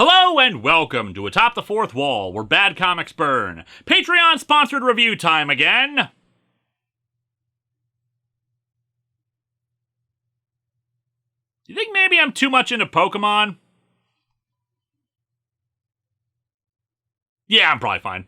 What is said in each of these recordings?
Hello and welcome to Atop the Fourth Wall, where bad comics burn. Patreon-sponsored review time again. Do you think maybe I'm too much into Pokemon? Yeah, I'm probably fine.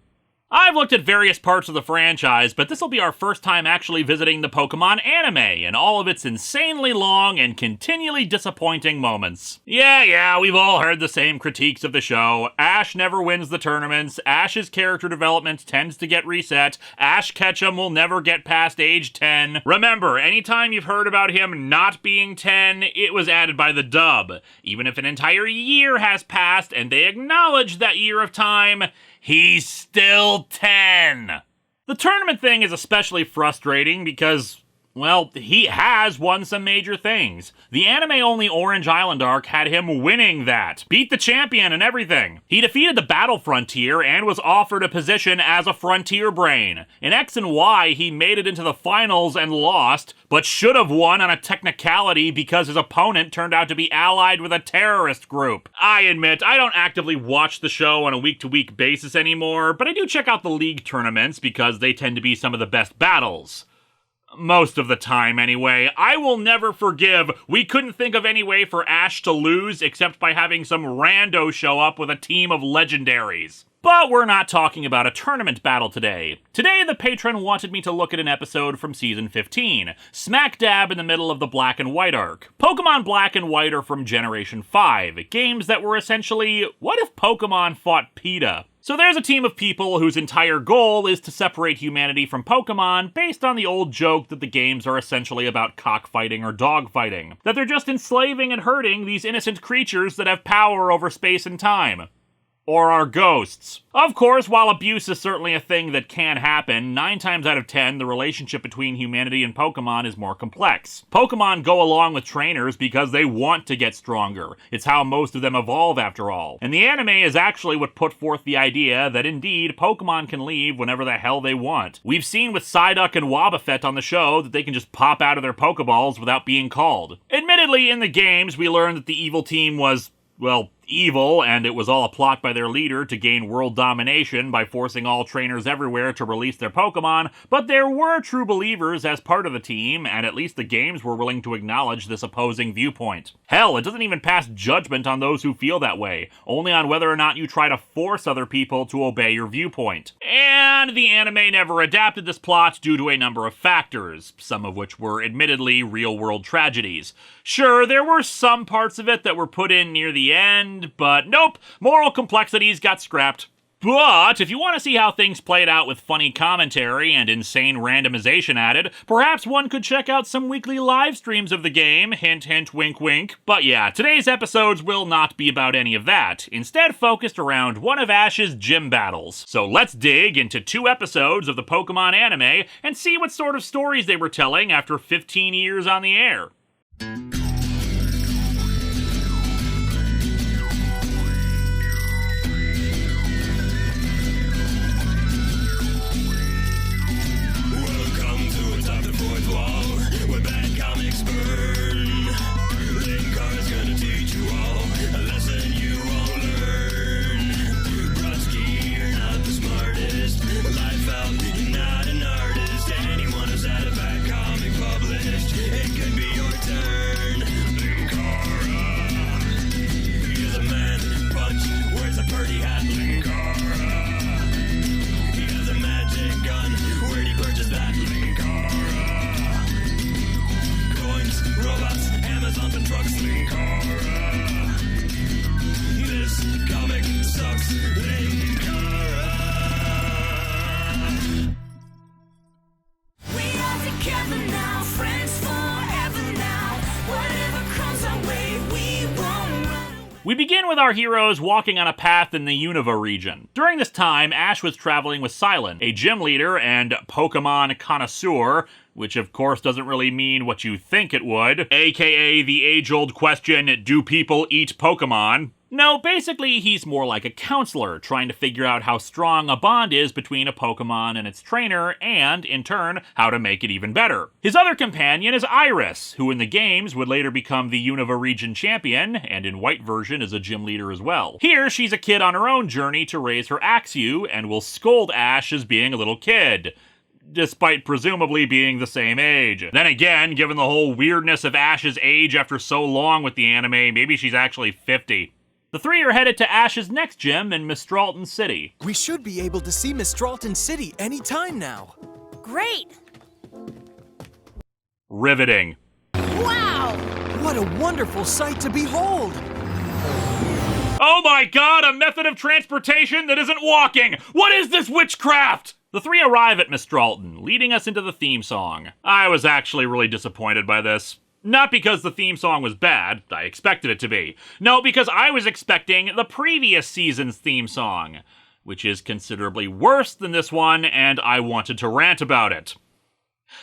I've looked at various parts of the franchise, but this will be our first time actually visiting the Pokemon anime and all of its insanely long and continually disappointing moments. Yeah, we've all heard the same critiques of the show. Ash never wins the tournaments, Ash's character development tends to get reset, Ash Ketchum will never get past age 10. Remember, anytime you've heard about him not being 10, it was added by the dub. Even if an entire year has passed and they acknowledge that year of time, he's still 10. The tournament thing is especially frustrating because, well, he has won some major things. The anime-only Orange Island arc had him winning that. Beat the champion and everything. He defeated the Battle Frontier and was offered a position as a Frontier Brain. In X and Y, he made it into the finals and lost, but should have won on a technicality because his opponent turned out to be allied with a terrorist group. I admit, I don't actively watch the show on a week-to-week basis anymore, but I do check out the league tournaments because they tend to be some of the best battles. Most of the time, anyway. I will never forgive we couldn't think of any way for Ash to lose except by having some rando show up with a team of legendaries. But we're not talking about a tournament battle today. Today, the patron wanted me to look at an episode from Season 15, smack dab in the middle of the Black and White arc. Pokémon Black and White are from Generation 5, games that were essentially, what if Pokémon fought PETA? So there's a team of people whose entire goal is to separate humanity from Pokémon based on the old joke that the games are essentially about cockfighting or dogfighting. That they're just enslaving and hurting these innocent creatures that have power over space and time. Or are ghosts. Of course, while abuse is certainly a thing that can happen, 9 times out of 10, the relationship between humanity and Pokemon is more complex. Pokemon go along with trainers because they want to get stronger. It's how most of them evolve, after all. And the anime is actually what put forth the idea that indeed, Pokemon can leave whenever the hell they want. We've seen with Psyduck and Wobbuffet on the show that they can just pop out of their Pokeballs without being called. Admittedly, in the games, we learned that the evil team was, well, evil, and it was all a plot by their leader to gain world domination by forcing all trainers everywhere to release their Pokemon, but there were true believers as part of the team, and at least the games were willing to acknowledge this opposing viewpoint. Hell, it doesn't even pass judgment on those who feel that way, only on whether or not you try to force other people to obey your viewpoint. And the anime never adapted this plot due to a number of factors, some of which were admittedly real-world tragedies. Sure, there were some parts of it that were put in near the end, but nope, moral complexities got scrapped. But if you want to see how things played out with funny commentary and insane randomization added, perhaps one could check out some weekly live streams of the game, hint hint wink wink. But yeah, today's episodes will not be about any of that, instead focused around one of Ash's gym battles. So let's dig into 2 episodes of the Pokemon anime and see what sort of stories they were telling after 15 years on the air. Linkara's gonna teach you all a lesson you won't learn. Brodsky, you're not the smartest. Life out, you're not an artist. Anyone who's had a bad comic published, it could be your turn. Linkara, he's a man punch, wears a birdie hat. Linkara, he has a magic gun. Where'd he purchase that? Linkara. Robots, Amazons, and trucks. Linkara. This comic sucks. Linkara. We are together now, friends forever now. Whatever comes our way, we won't run. We begin with our heroes walking on a path in the Unova region. During this time, Ash was traveling with Cilan, a gym leader and Pokemon connoisseur, which of course doesn't really mean what you think it would, aka the age-old question, do people eat Pokemon? No, basically he's more like a counselor, trying to figure out how strong a bond is between a Pokemon and its trainer, and, in turn, how to make it even better. His other companion is Iris, who in the games would later become the Unova region champion, and in White version is a gym leader as well. Here, she's a kid on her own journey to raise her Axew, and will scold Ash as being a little kid, despite presumably being the same age. Then again, given the whole weirdness of Ash's age after so long with the anime, maybe she's actually 50. The three are headed to Ash's next gym in Mistralton City. We should be able to see Mistralton City anytime now. Great! Riveting. Wow! What a wonderful sight to behold! Oh my god, a method of transportation that isn't walking! What is this witchcraft? The three arrive at Mistralton, leading us into the theme song. I was actually really disappointed by this. Not because the theme song was bad, I expected it to be. No, because I was expecting the previous season's theme song, which is considerably worse than this one, and I wanted to rant about it.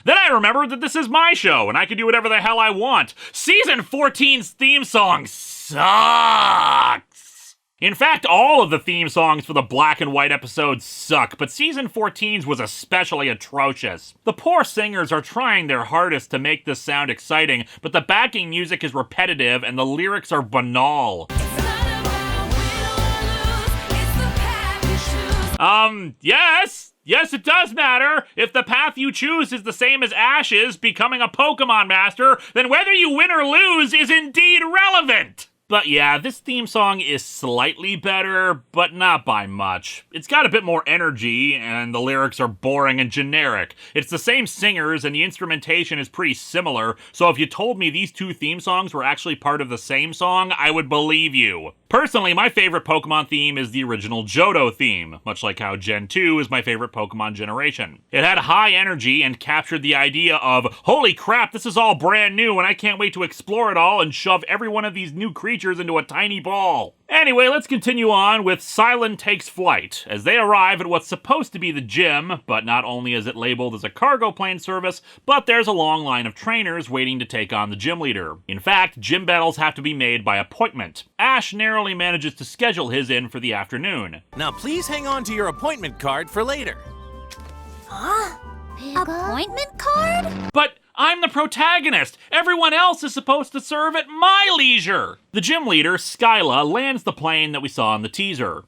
Then I remembered that this is my show, and I can do whatever the hell I want. Season 14's theme song sucks! In fact, all of the theme songs for the Black and White episodes suck, but Season 14's was especially atrocious. The poor singers are trying their hardest to make this sound exciting, but the backing music is repetitive and the lyrics are banal. Yes, it does matter. If the path you choose is the same as Ash's, becoming a Pokemon Master, then whether you win or lose is indeed relevant. But yeah, this theme song is slightly better, but not by much. It's got a bit more energy, and the lyrics are boring and generic. It's the same singers, and the instrumentation is pretty similar, so if you told me these two theme songs were actually part of the same song, I would believe you. Personally, my favorite Pokemon theme is the original Johto theme, much like how Gen 2 is my favorite Pokemon generation. It had high energy and captured the idea of, holy crap, this is all brand new and I can't wait to explore it all and shove every one of these new creatures into a tiny ball. Anyway, let's continue on with Cilan Takes Flight, as they arrive at what's supposed to be the gym, but not only is it labeled as a cargo plane service, but there's a long line of trainers waiting to take on the gym leader. In fact, gym battles have to be made by appointment. Ash narrowly manages to schedule his in for the afternoon. Now please hang on to your appointment card for later. Appointment card? But I'm the protagonist! Everyone else is supposed to serve at my leisure! The gym leader, Skyla, lands the plane that we saw in the teaser.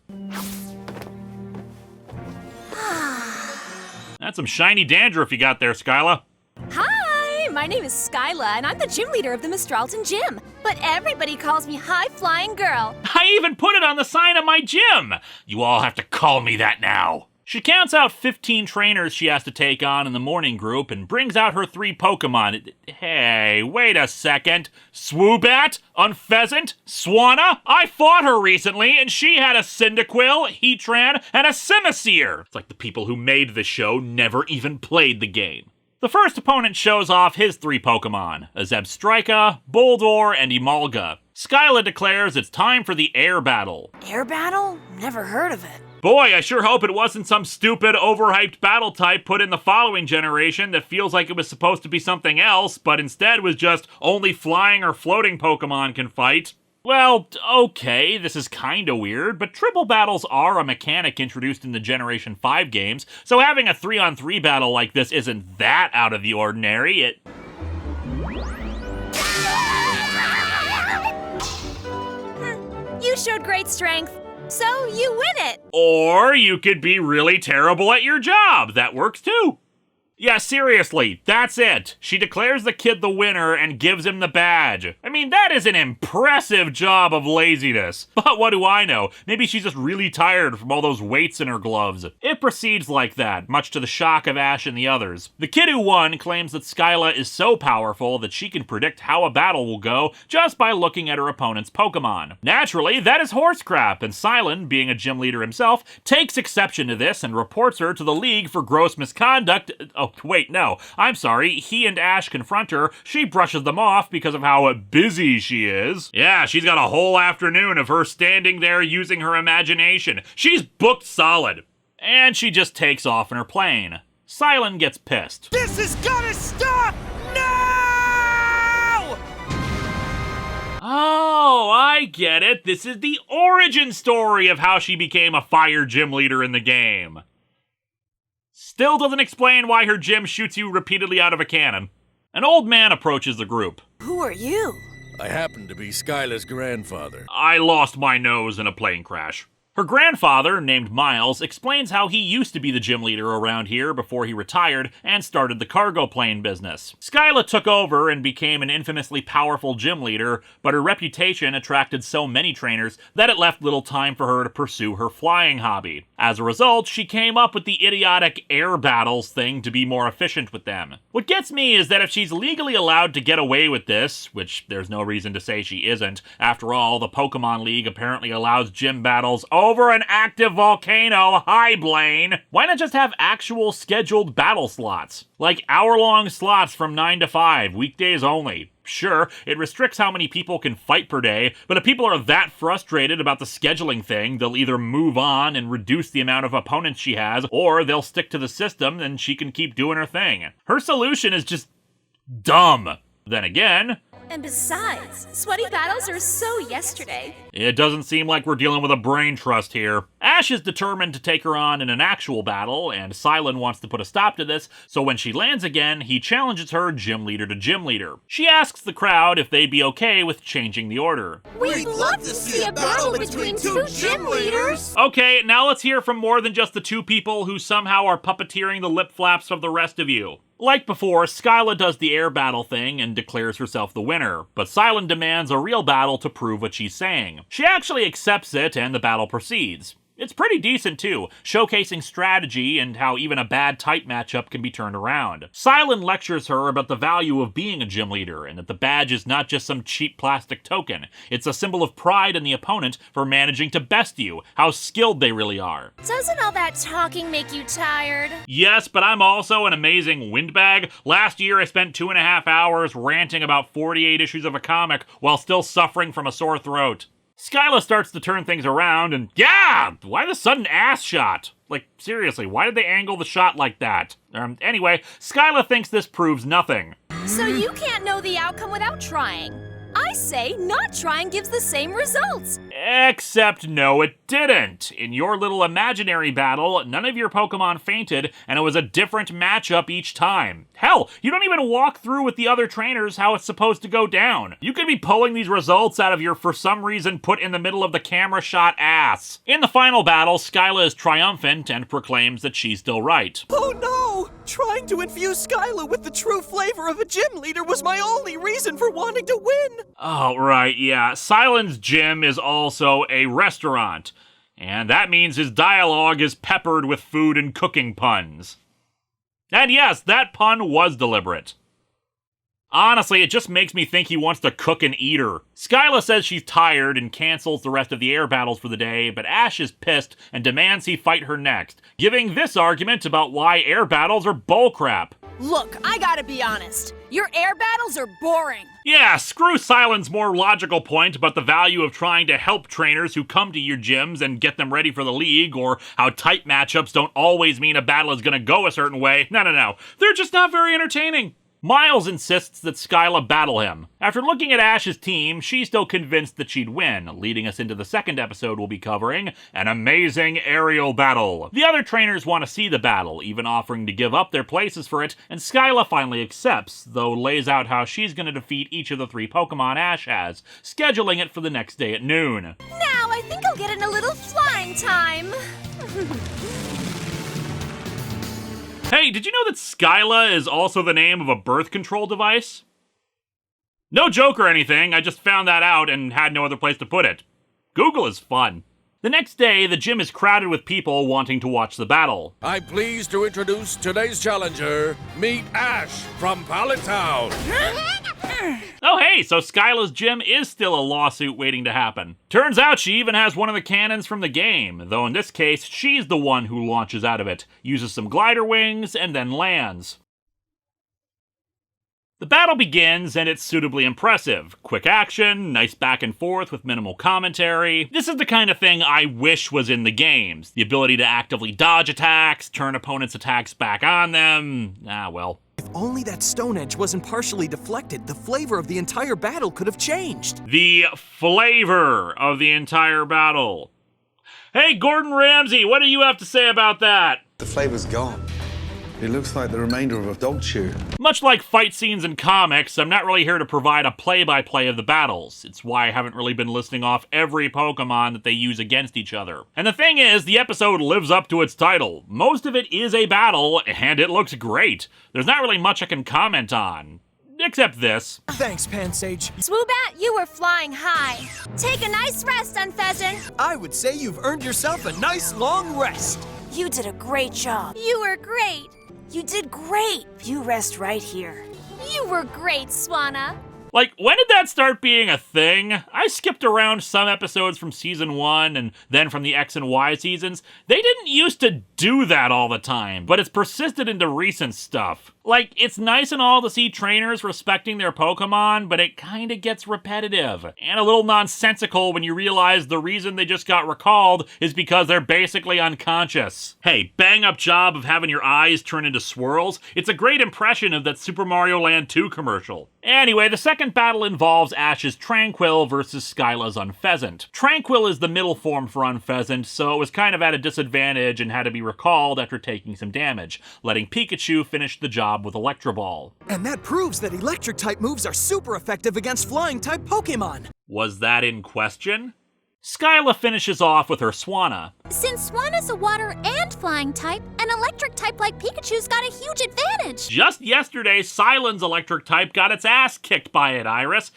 That's some shiny dandruff you got there, Skyla. Hi, my name is Skyla, and I'm the gym leader of the Mistralton Gym. But everybody calls me High Flying Girl. I even put it on the sign of my gym! You all have to call me that now. She counts out 15 trainers she has to take on in the morning group and brings out her 3 Pokemon. Hey, wait a second. Swoobat? Unpheasant? Swanna? I fought her recently and she had a Cyndaquil, Heatran, and a Simisear. It's like the people who made the show never even played the game. The first opponent shows off his 3 Pokemon, a Zebstrika, Boldore, and Emolga. Skyla declares it's time for the air battle. Air battle? Never heard of it. Boy, I sure hope it wasn't some stupid, overhyped battle type put in the following generation that feels like it was supposed to be something else, but instead was just only flying or floating Pokemon can fight. Well, okay, this is kinda weird, but triple battles are a mechanic introduced in the Generation 5 games, so having a 3-on-3 battle like this isn't that out of the ordinary. You showed great strength, so you win it. Or you could be really terrible at your job. That works too. Yeah, seriously, that's it. She declares the kid the winner and gives him the badge. I mean, that is an impressive job of laziness. But what do I know? Maybe she's just really tired from all those weights in her gloves. It proceeds like that, much to the shock of Ash and the others. The kid who won claims that Skyla is so powerful that she can predict how a battle will go just by looking at her opponent's Pokemon. Naturally, that is horse crap, and Silon, being a gym leader himself, takes exception to this and reports her to the League for gross misconduct. Oh, wait, no. I'm sorry. He and Ash confront her. She brushes them off because of how busy she is. Yeah, she's got a whole afternoon of her standing there using her imagination. She's booked solid. And she just takes off in her plane. Silon gets pissed. This has gotta stop now! Oh, I get it. This is the origin story of how she became a fire gym leader in the game. Still doesn't explain why her gym shoots you repeatedly out of a cannon. An old man approaches the group. Who are you? I happen to be Skyla's grandfather. I lost my nose in a plane crash. Her grandfather, named Miles, explains how he used to be the gym leader around here before he retired and started the cargo plane business. Skyla took over and became an infamously powerful gym leader, but her reputation attracted so many trainers that it left little time for her to pursue her flying hobby. As a result, she came up with the idiotic air battles thing to be more efficient with them. What gets me is that if she's legally allowed to get away with this, which there's no reason to say she isn't, after all, the Pokemon League apparently allows gym battles over an active volcano, hi Blaine! Why not just have actual scheduled battle slots? Like hour-long slots from 9 to 5, weekdays only. Sure, it restricts how many people can fight per day, but if people are that frustrated about the scheduling thing, they'll either move on and reduce the amount of opponents she has, or they'll stick to the system and she can keep doing her thing. Her solution is just dumb. Then again, And besides, sweaty battles are so yesterday. it doesn't seem like we're dealing with a brain trust here. Ash is determined to take her on in an actual battle, and Silon wants to put a stop to this, so when she lands again, he challenges her gym leader to gym leader. She asks the crowd if they'd be okay with changing the order. We'd love to see a battle between two gym leaders! Okay, now let's hear from more than just the two people who somehow are puppeteering the lip flaps of the rest of you. Like before, Skyla does the air battle thing and declares herself the winner, but Silon demands a real battle to prove what she's saying. She actually accepts it and the battle proceeds. It's pretty decent too, showcasing strategy and how even a bad type matchup can be turned around. Silon lectures her about the value of being a gym leader and that the badge is not just some cheap plastic token. It's a symbol of pride in the opponent for managing to best you, how skilled they really are. Doesn't all that talking make you tired? Yes, but I'm also an amazing windbag. Last year I spent 2.5 hours ranting about 48 issues of a comic while still suffering from a sore throat. Skyla starts to turn things around and, yeah! Why the sudden ass shot? Like, seriously, why did they angle the shot like that? Anyway, Skyla thinks this proves nothing. So you can't know the outcome without trying. I say not trying gives the same results. Except no, it didn't. In your little imaginary battle, none of your Pokemon fainted, and it was a different matchup each time. Hell, you don't even walk through with the other trainers how it's supposed to go down. You could be pulling these results out of your for some reason put in the middle of the camera shot ass. In the final battle, Skyla is triumphant and proclaims that she's still right. Oh no! Trying to infuse Skyla with the true flavor of a gym leader was my only reason for wanting to win! Oh, right, yeah. Silon's gym is also a restaurant, and that means his dialogue is peppered with food and cooking puns. And yes, that pun was deliberate. Honestly, it just makes me think he wants to cook and eat her. Skyla says she's tired and cancels the rest of the air battles for the day, but Ash is pissed and demands he fight her next, giving this argument about why air battles are bullcrap. Look, I gotta be honest. Your air battles are boring. Yeah, screw Silon's more logical point about the value of trying to help trainers who come to your gyms and get them ready for the league, or how tight matchups don't always mean a battle is gonna go a certain way. No. They're just not very entertaining. Miles insists that Skyla battle him. After looking at Ash's team, she's still convinced that she'd win, leading us into the second episode we'll be covering, an amazing aerial battle. The other trainers want to see the battle, even offering to give up their places for it, and Skyla finally accepts, though lays out how she's going to defeat each of the 3 Pokemon Ash has, scheduling it for the next day at noon. Now I think I'll get in a little flying time. Hey, did you know that Skyla is also the name of a birth control device? No joke or anything, I just found that out and had no other place to put it. Google is fun. The next day, the gym is crowded with people wanting to watch the battle. I'm pleased to introduce today's challenger. Meet Ash from Pallet Town. Oh hey, so Skyla's gym is still a lawsuit waiting to happen. Turns out she even has one of the cannons from the game, though in this case, she's the one who launches out of it, uses some glider wings, and then lands. The battle begins, and it's suitably impressive. Quick action, nice back and forth with minimal commentary. This is the kind of thing I wish was in the games. The ability to actively dodge attacks, turn opponents' attacks back on them. Well. only that stone edge wasn't partially deflected, the flavor of the entire battle could have changed. The flavor of the entire battle. Hey, Gordon Ramsay, what do you have to say about that? The flavor's gone. It looks like the remainder of a dog chew. Much like fight scenes in comics, I'm not really here to provide a play-by-play of the battles. It's why I haven't really been listing off every Pokemon that they use against each other. And the thing is, the episode lives up to its title. Most of it is a battle, and it looks great. There's not really much I can comment on. Except this. Thanks, Pansage. Swoobat, you were flying high. Take a nice rest, Unpheasant. I would say you've earned yourself a nice long rest. You did a great job. You were great. You did great. You rest right here. You were great, Swanna. Like, when did that start being a thing? I skipped around some episodes from Season 1 and then from the X and Y seasons. They didn't used to do that all the time, but it's persisted into recent stuff. Like, it's nice and all to see trainers respecting their Pokemon, but it kinda gets repetitive. And a little nonsensical when you realize the reason they just got recalled is because they're basically unconscious. Hey, bang up job of having your eyes turn into swirls. It's a great impression of that Super Mario Land 2 commercial. Anyway, the second battle involves Ash's Tranquil versus Skyla's Unpheasant. Tranquil is the middle form for Unpheasant, so it was kind of at a disadvantage and had to be recalled after taking some damage, letting Pikachu finish the job with Electro Ball. And that proves that electric-type moves are super effective against flying-type Pokemon. Was that in question? Skyla finishes off with her Swanna. Since Swanna's a water and flying type, an electric type like Pikachu's got a huge advantage. Just yesterday, Silon's electric type got its ass kicked by it, Iris.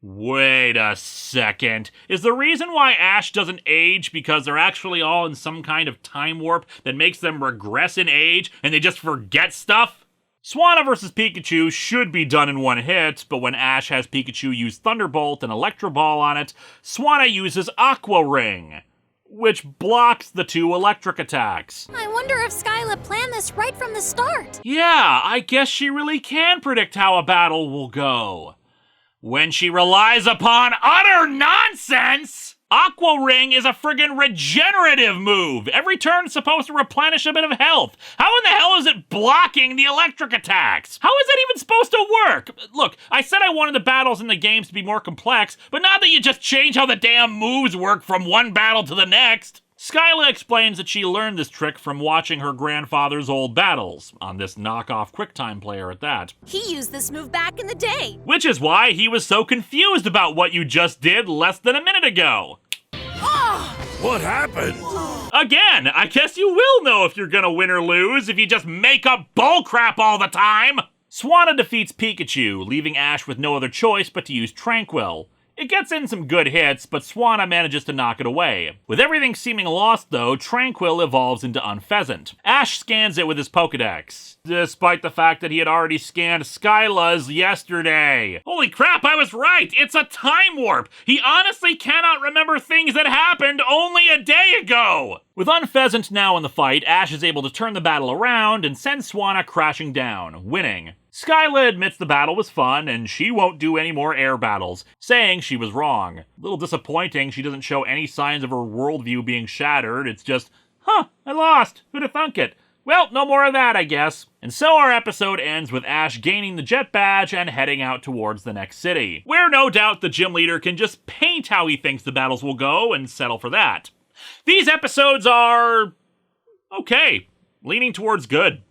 Wait a second. Is the reason why Ash doesn't age because they're actually all in some kind of time warp that makes them regress in age and they just forget stuff? Swanna vs. Pikachu should be done in one hit, but when Ash has Pikachu use Thunderbolt and Electro Ball on it, Swanna uses Aqua Ring, which blocks the two electric attacks. I wonder if Skyla planned this right from the start. Yeah, I guess she really can predict how a battle will go. When she relies upon utter nonsense! Aqua Ring is a friggin' regenerative move. Every turn is supposed to replenish a bit of health. How in the hell is it blocking the electric attacks? How is that even supposed to work? Look, I said I wanted the battles in the games to be more complex, but not that you just change how the damn moves work from one battle to the next. Skyla explains that she learned this trick from watching her grandfather's old battles, on this knockoff QuickTime player at that. He used this move back in the day. Which is why he was so confused about what you just did less than a minute ago. What happened? Again, I guess you will know if you're gonna win or lose if you just make up bullcrap all the time! Swanna defeats Pikachu, leaving Ash with no other choice but to use Tranquil. It gets in some good hits, but Swanna manages to knock it away. With everything seeming lost, though, Tranquil evolves into Unpheasant. Ash scans it with his Pokedex, despite the fact that he had already scanned Skyla's yesterday. Holy crap, I was right! It's a time warp! He honestly cannot remember things that happened only a day ago! With Unpheasant now in the fight, Ash is able to turn the battle around and send Swanna crashing down, winning. Skyla admits the battle was fun, and she won't do any more air battles, saying she was wrong. A little disappointing she doesn't show any signs of her worldview being shattered, it's just, I lost, who'd have thunk it? Well, no more of that, I guess. And so our episode ends with Ash gaining the Jet Badge and heading out towards the next city, where no doubt the gym leader can just paint how he thinks the battles will go and settle for that. These episodes are okay, leaning towards good.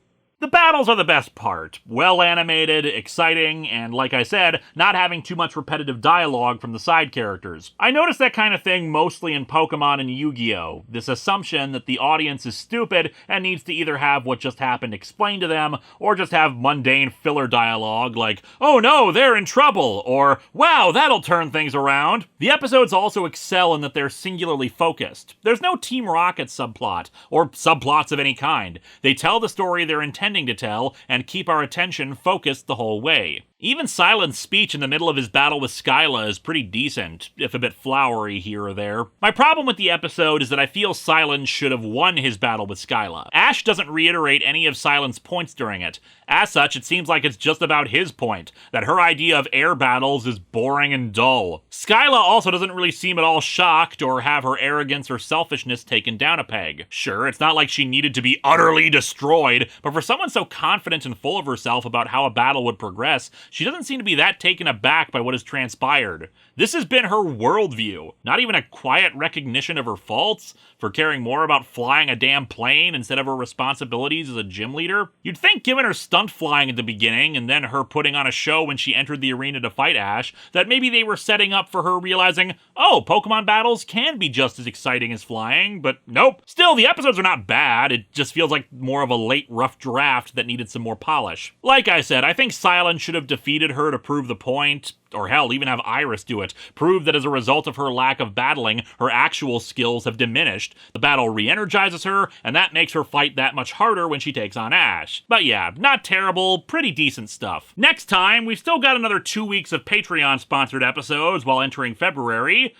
The battles are the best part. Well animated, exciting, and like I said, not having too much repetitive dialogue from the side characters. I notice that kind of thing mostly in Pokemon and Yu-Gi-Oh! This assumption that the audience is stupid and needs to either have what just happened explained to them, or just have mundane filler dialogue like, oh no, they're in trouble, or wow, that'll turn things around. The episodes also excel in that they're singularly focused. There's no Team Rocket subplot, or subplots of any kind. They tell the story they're intending to tell and keep our attention focused the whole way. Even Cilan's speech in the middle of his battle with Skyla is pretty decent, if a bit flowery here or there. My problem with the episode is that I feel Cilan should have won his battle with Skyla. Ash doesn't reiterate any of Cilan's points during it. As such, it seems like it's just about his point, that her idea of air battles is boring and dull. Skyla also doesn't really seem at all shocked or have her arrogance or selfishness taken down a peg. Sure, it's not like she needed to be utterly destroyed, but for someone so confident and full of herself about how a battle would progress, she doesn't seem to be that taken aback by what has transpired. This has been her worldview, not even a quiet recognition of her faults for caring more about flying a damn plane instead of her responsibilities as a gym leader. You'd think, given her stunt flying at the beginning and then her putting on a show when she entered the arena to fight Ash, that maybe they were setting up for her realizing, oh, Pokemon battles can be just as exciting as flying, but nope. Still, the episodes are not bad, it just feels like more of a late rough draft that needed some more polish. Like I said, I think Cilan should have defeated her to prove the point, or hell, even have Iris do it, prove that as a result of her lack of battling, her actual skills have diminished. The battle re-energizes her, and that makes her fight that much harder when she takes on Ash. But yeah, not terrible, pretty decent stuff. Next time, we've still got another 2 weeks of Patreon-sponsored episodes while entering February,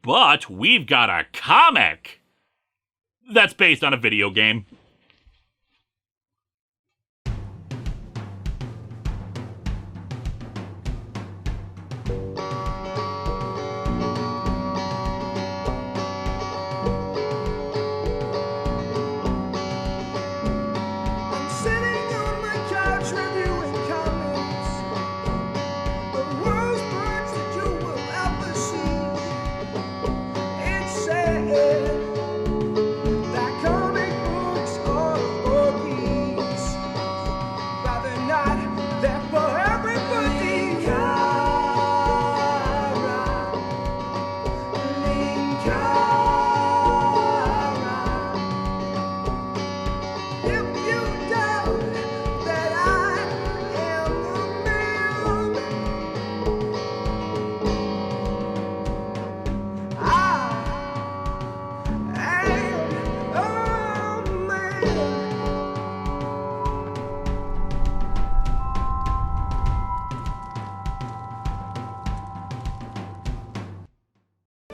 but we've got a comic that's based on a video game.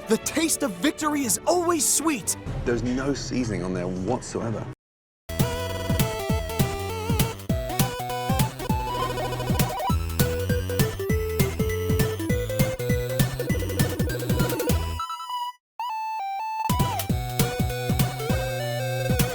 The taste of victory is always sweet. There's no seasoning on there whatsoever.